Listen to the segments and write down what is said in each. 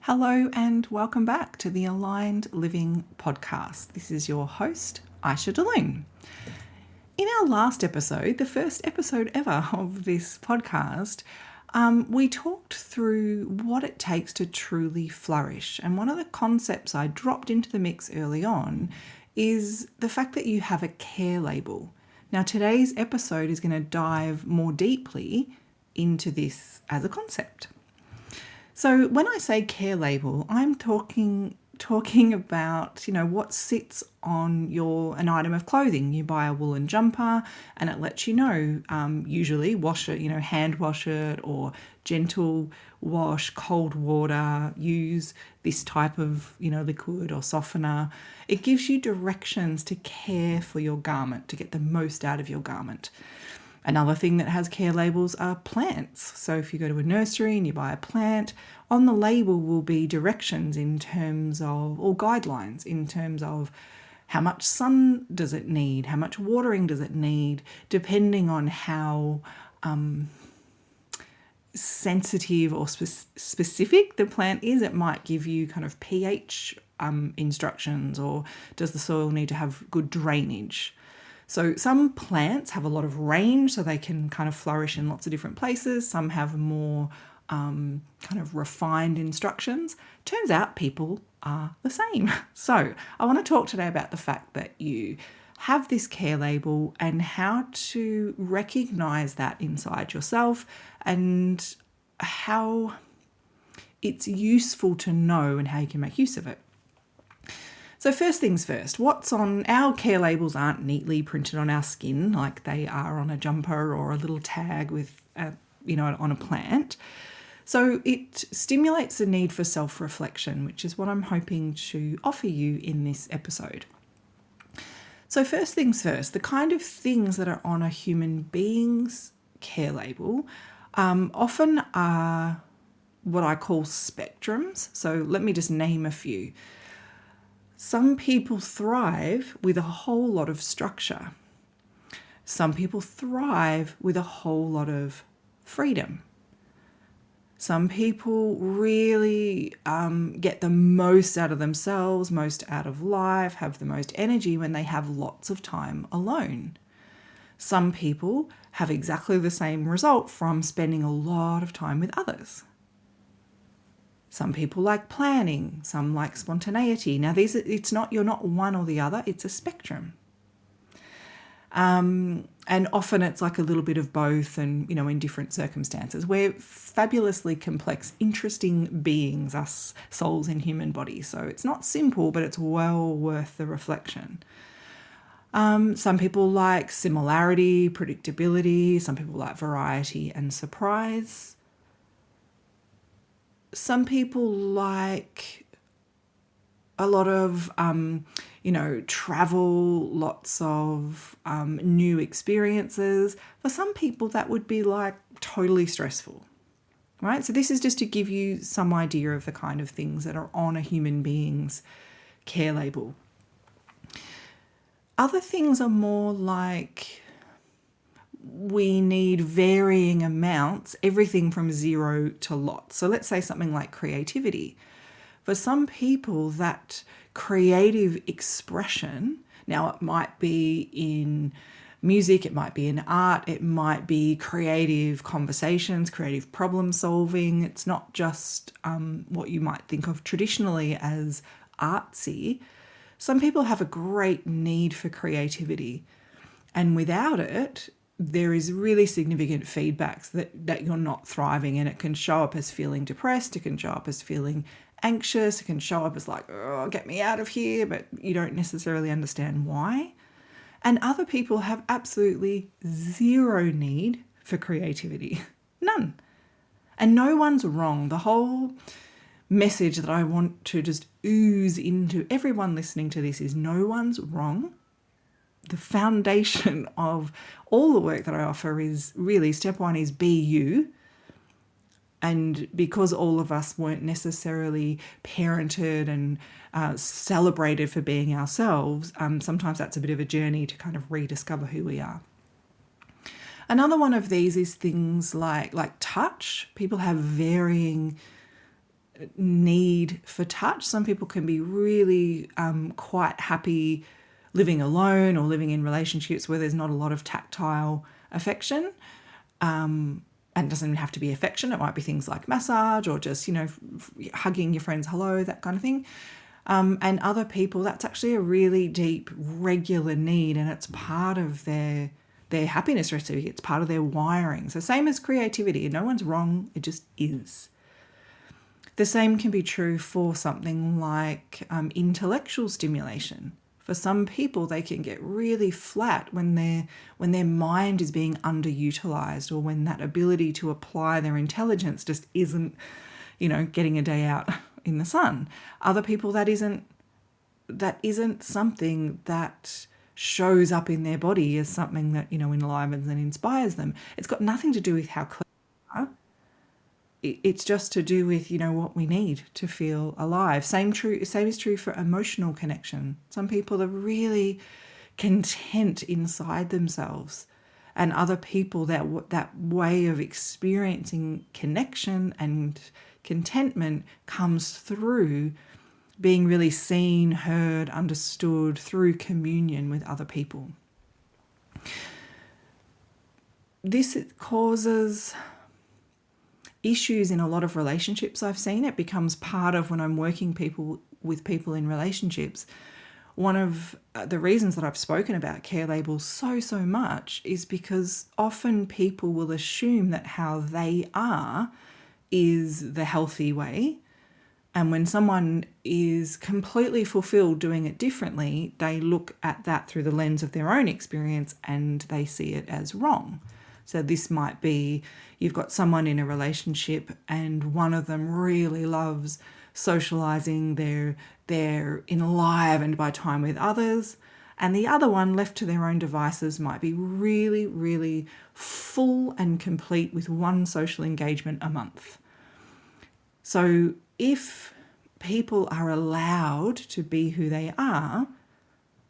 Hello and welcome back to the Aligned Living podcast. This is your host, Iesha Delune. In our last episode, the first episode ever of this podcast, we talked through what it takes to truly flourish. And one of the concepts I dropped into the mix early on is the fact that you have a care label. Now, today's episode is going to dive more deeply into this as a concept. So when I say care label, I'm talking about, what sits on an item of clothing. You buy a woolen jumper and it lets you know, usually wash it, hand wash it or gentle wash, cold water, use this type of, liquid or softener. It gives you directions to care for your garment, to get the most out of your garment. Another thing that has care labels are plants. So if you go to a nursery and you buy a plant, on the label will be directions in terms of, or guidelines in terms of how much sun does it need, how much watering does it need, depending on how sensitive or specific the plant is. It might give you kind of pH instructions, or does the soil need to have good drainage. So some plants have a lot of range, so they can kind of flourish in lots of different places. Some have more kind of refined instructions. Turns out people are the same. So I want to talk today about the fact that you have this care label and how to recognize that inside yourself and how it's useful to know and how you can make use of it. So first things first, what's on our care labels aren't neatly printed on our skin like they are on a jumper or a little tag with, on a plant. So it stimulates the need for self-reflection, which is what I'm hoping to offer you in this episode. So first things first, the kind of things that are on a human being's care label often are what I call spectrums. So let me just name a few. Some people thrive with a whole lot of structure. Some people thrive with a whole lot of freedom. Some people really get the most out of themselves, most out of life, have the most energy when they have lots of time alone. Some people have exactly the same result from spending a lot of time with others. Some people like planning, some like spontaneity. Now, you're not one or the other, it's a spectrum. And often it's like a little bit of both and, in different circumstances. We're fabulously complex, interesting beings, us souls in human bodies. So it's not simple, but it's well worth the reflection. Some people like similarity, predictability. Some people like variety and surprise. Some people like a lot of, travel, lots of new experiences. For some people, that would be like totally stressful, right? So this is just to give you some idea of the kind of things that are on a human being's care label. Other things are more like we need varying amounts, everything from 0 to lots. So let's say something like creativity. For some people, that creative expression, now it might be in music, it might be in art, it might be creative conversations, creative problem solving. It's not just what you might think of traditionally as artsy. Some people have a great need for creativity, and without it, there is really significant feedbacks that you're not thriving, and it can show up as feeling depressed, it can show up as feeling anxious, it can show up as like, oh, get me out of here, but you don't necessarily understand why. And other people have absolutely zero need for creativity, none. And no one's wrong. The whole message that I want to just ooze into everyone listening to this is no one's wrong. The foundation of all the work that I offer is really, step one is be you. And because all of us weren't necessarily parented and celebrated for being ourselves, sometimes that's a bit of a journey to kind of rediscover who we are. Another one of these is things like touch. People have varying need for touch. Some people can be really quite happy living alone or living in relationships where there's not a lot of tactile affection. And it doesn't even have to be affection. It might be things like massage or just, hugging your friends hello, that kind of thing. And other people, that's actually a really deep, regular need, and it's part of their happiness recipe. It's part of their wiring. So same as creativity. No one's wrong. It just is. The same can be true for something like intellectual stimulation. For some people, they can get really flat when their mind is being underutilized, or when that ability to apply their intelligence just isn't, getting a day out in the sun. Other people, that isn't something that shows up in their body as something that, enlivens and inspires them. It's got nothing to do with how clever they are. It's just to do with, what we need to feel alive. Same is true for emotional connection. Some people are really content inside themselves, and other people, that way of experiencing connection and contentment comes through being really seen, heard, understood through communion with other people. This causes issues in a lot of relationships. I've seen it becomes part of when I'm working with people in relationships. One of the reasons that I've spoken about care labels so much is because often people will assume that how they are is the healthy way. And when someone is completely fulfilled doing it differently, they look at that through the lens of their own experience and they see it as wrong. So this might be, you've got someone in a relationship and one of them really loves socializing, they're enlivened by time with others, and the other one, left to their own devices, might be really, really full and complete with one social engagement a month. So if people are allowed to be who they are,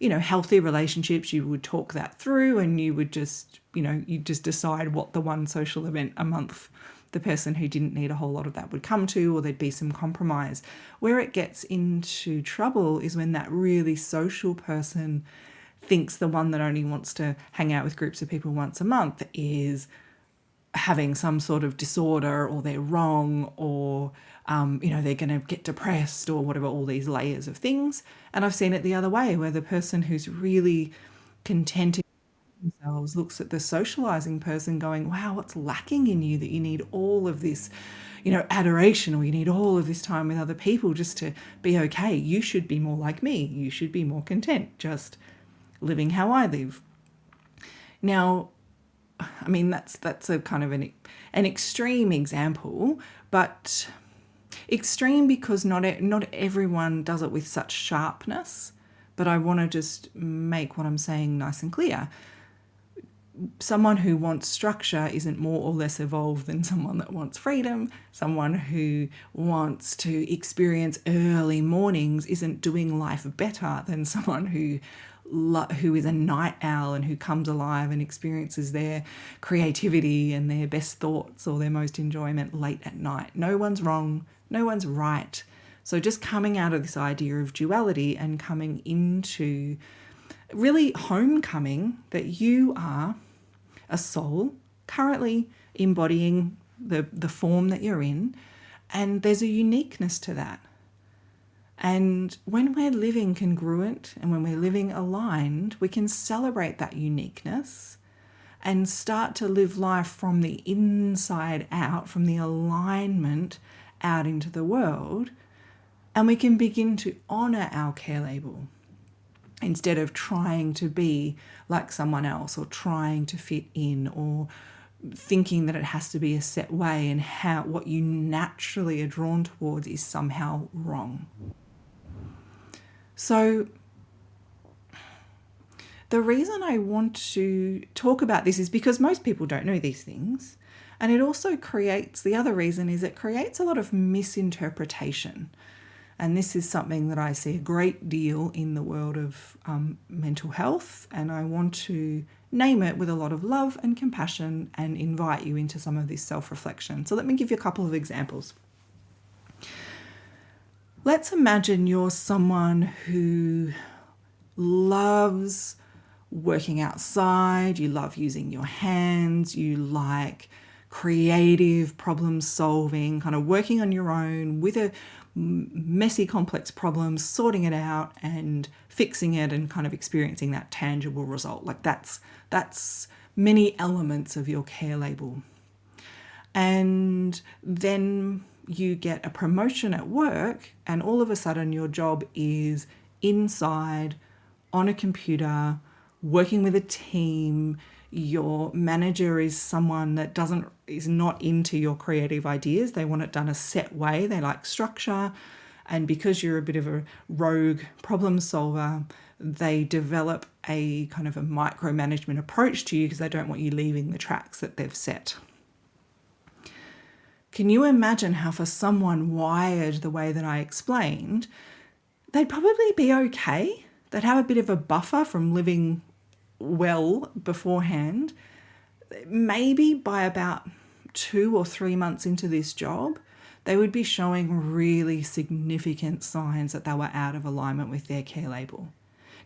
healthy relationships, you would talk that through and you would just, you just decide what the one social event a month the person who didn't need a whole lot of that would come to, or there'd be some compromise. Where it gets into trouble is when that really social person thinks the one that only wants to hang out with groups of people once a month is having some sort of disorder, or they're wrong, or they're going to get depressed, or whatever, all these layers of things. And I've seen it the other way, where the person who's really contented themselves looks at the socializing person going, wow, what's lacking in you that you need all of this, adoration, or you need all of this time with other people just to be okay? You should be more like me. You should be more content just living how I live. Now, I mean, that's a kind of an extreme example, but extreme because not everyone does it with such sharpness. But I want to just make what I'm saying nice and clear. Someone who wants structure isn't more or less evolved than someone that wants freedom. Someone who wants to experience early mornings isn't doing life better than someone who is a night owl and who comes alive and experiences their creativity and their best thoughts or their most enjoyment late at night. No one's wrong, no one's right. So just coming out of this idea of duality and coming into really homecoming that you are a soul currently embodying the form that you're in, and there's a uniqueness to that. And when we're living congruent and when we're living aligned, we can celebrate that uniqueness and start to live life from the inside out, from the alignment out into the world. And we can begin to honour our care label instead of trying to be like someone else, or trying to fit in, or thinking that it has to be a set way and what you naturally are drawn towards is somehow wrong. So the reason I want to talk about this is because most people don't know these things. And it also creates, the other reason is it creates a lot of misinterpretation. And this is something that I see a great deal in the world of mental health. And I want to name it with a lot of love and compassion and invite you into some of this self-reflection. So let me give you a couple of examples. Let's imagine you're someone who loves working outside, you love using your hands, you like creative problem solving, kind of working on your own with a messy, complex problem, sorting it out and fixing it and kind of experiencing that tangible result. Like that's many elements of your care label. And then you get a promotion at work, and all of a sudden your job is inside on a computer working with a team. Your manager is someone that is not into your creative ideas. They want it done a set way. They like structure. And because you're a bit of a rogue problem solver, they develop a kind of a micromanagement approach to you because they don't want you leaving the tracks that they've set. Can you imagine how for someone wired the way that I explained, they'd probably be okay? They'd have a bit of a buffer from living well beforehand. Maybe by about 2 or 3 months into this job, they would be showing really significant signs that they were out of alignment with their care label.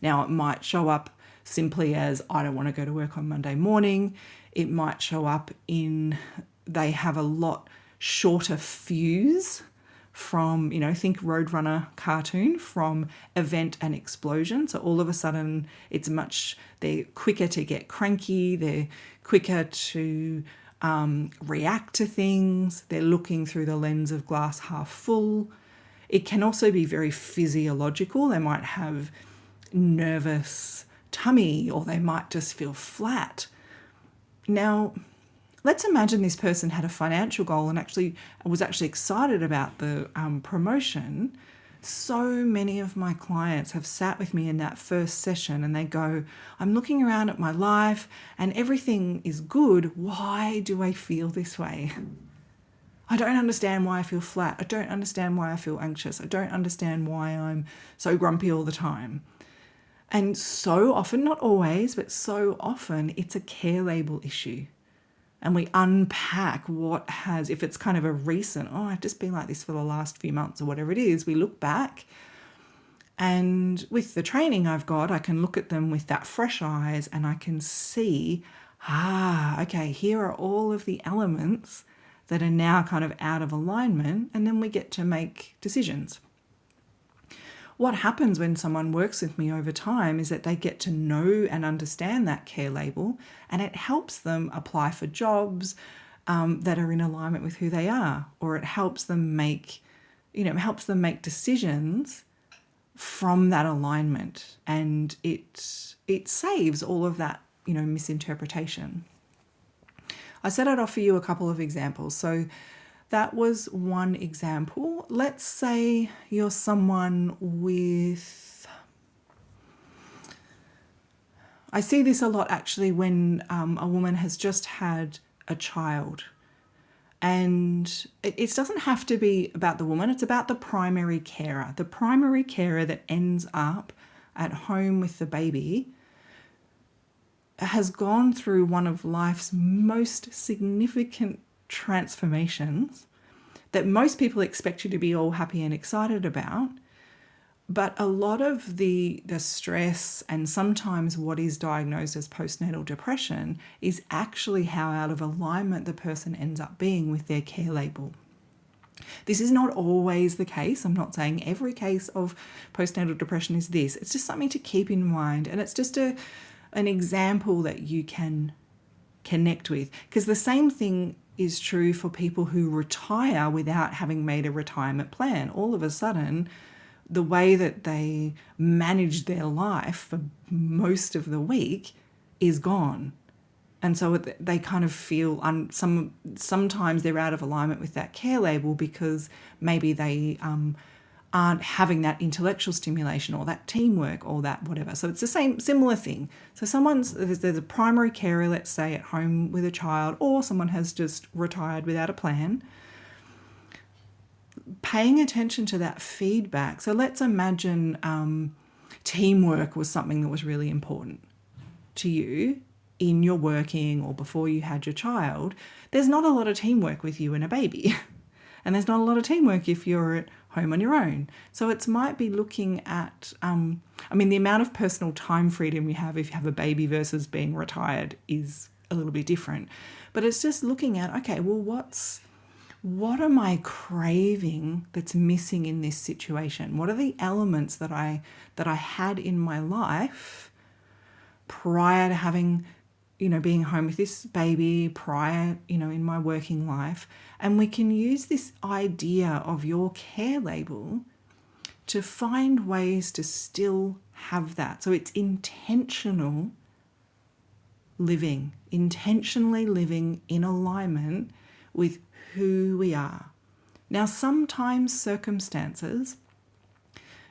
Now, it might show up simply as, I don't want to go to work on Monday morning. It might show up in they have a lot shorter fuse from, think Roadrunner cartoon, from event and explosion. So all of a sudden they're quicker to get cranky, they're quicker to react to things, they're looking through the lens of glass half full. It can also be very physiological. They might have nervous tummy, or they might just feel flat. Now, let's imagine this person had a financial goal and was actually excited about the promotion. So many of my clients have sat with me in that first session and they go, I'm looking around at my life and everything is good. Why do I feel this way? I don't understand why I feel flat. I don't understand why I feel anxious. I don't understand why I'm so grumpy all the time. And so often, not always, but so often, it's a care label issue. And we unpack if it's kind of a recent, I've just been like this for the last few months or whatever it is, we look back, and with the training I've got, I can look at them with that fresh eyes and I can see, okay, here are all of the elements that are now kind of out of alignment, and then we get to make decisions. What happens when someone works with me over time is that they get to know and understand that care label, and it helps them apply for jobs that are in alignment with who they are, or it helps them make decisions from that alignment, and it saves all of that misinterpretation. I said I'd offer you a couple of examples. So that was one example. Let's say you're someone with... I see this a lot actually when a woman has just had a child. And it doesn't have to be about the woman, it's about the primary carer. The primary carer that ends up at home with the baby has gone through one of life's most significant transformations that most people expect you to be all happy and excited about. But a lot of the stress and sometimes what is diagnosed as postnatal depression is actually how out of alignment the person ends up being with their care label. This is not always the case. I'm not saying every case of postnatal depression is this. It's just something to keep in mind. And it's just an example that you can connect with. Because the same thing is true for people who retire without having made a retirement plan. All of a sudden, the way that they manage their life for most of the week is gone. And so they kind of feel sometimes they're out of alignment with that care label because maybe they aren't having that intellectual stimulation or that teamwork or that whatever. So it's the similar thing. So there's a primary carer, let's say, at home with a child, or someone has just retired without a plan. Paying attention to that feedback. So let's imagine teamwork was something that was really important to you in your working or before you had your child. There's not a lot of teamwork with you and a baby. And there's not a lot of teamwork if you're at home on your own. So it might be looking at, the amount of personal time freedom you have if you have a baby versus being retired is a little bit different. But it's just looking at, okay, well, what am I craving that's missing in this situation? What are the elements that I had in my life prior to having, being home with this baby, prior, in my working life? And we can use this idea of your care label to find ways to still have that. So it's intentional living, intentionally living in alignment with who we are. Now, sometimes circumstances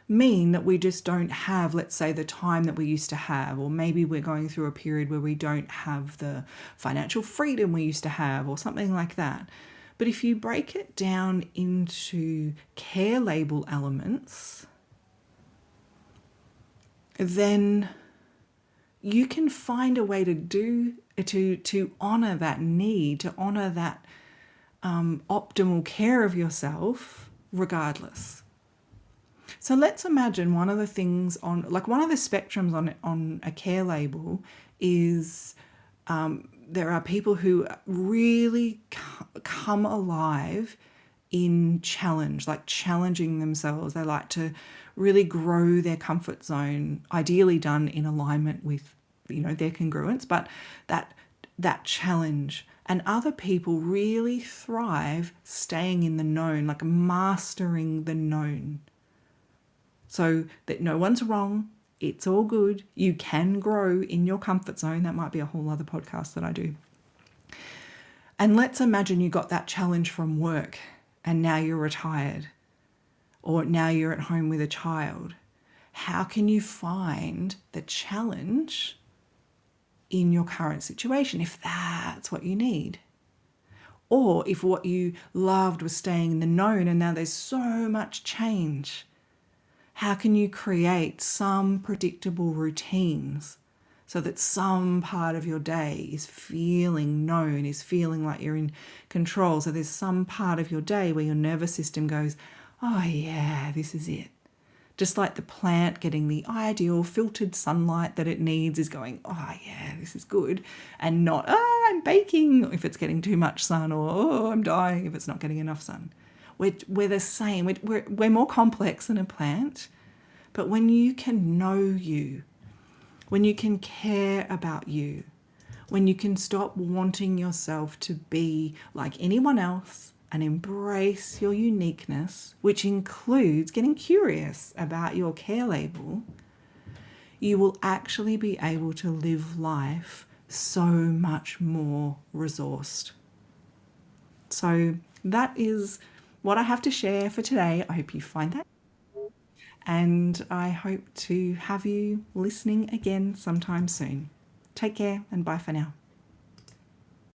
mean that we just don't have, let's say, the time that we used to have, or maybe we're going through a period where we don't have the financial freedom we used to have, or something like that. But if you break it down into care label elements, then you can find a way to honor that need, to honor that optimal care of yourself regardless. So let's imagine one of the things one of the spectrums on a care label is there are people who really come alive in challenge, like challenging themselves. They like to really grow their comfort zone, ideally done in alignment with, their congruence, but that challenge. And other people really thrive staying in the known, like mastering the known. So that no one's wrong, it's all good. You can grow in your comfort zone. That might be a whole other podcast that I do. And let's imagine you got that challenge from work and now you're retired, or now you're at home with a child. How can you find the challenge in your current situation if that's what you need? Or if what you loved was staying in the known and now there's so much change, how can you create some predictable routines so that some part of your day is feeling known, is feeling like you're in control? So there's some part of your day where your nervous system goes, oh yeah, this is it. Just like the plant getting the ideal filtered sunlight that it needs is going, oh yeah, this is good. And not, oh, I'm baking if it's getting too much sun, or oh, I'm dying if it's not getting enough sun. We're the same. We're more complex than a plant. But when you can know you, when you can care about you, when you can stop wanting yourself to be like anyone else and embrace your uniqueness, which includes getting curious about your care label, you will actually be able to live life so much more resourced. So that is what I have to share for today. I hope you find that. And I hope to have you listening again sometime soon. Take care and bye for now.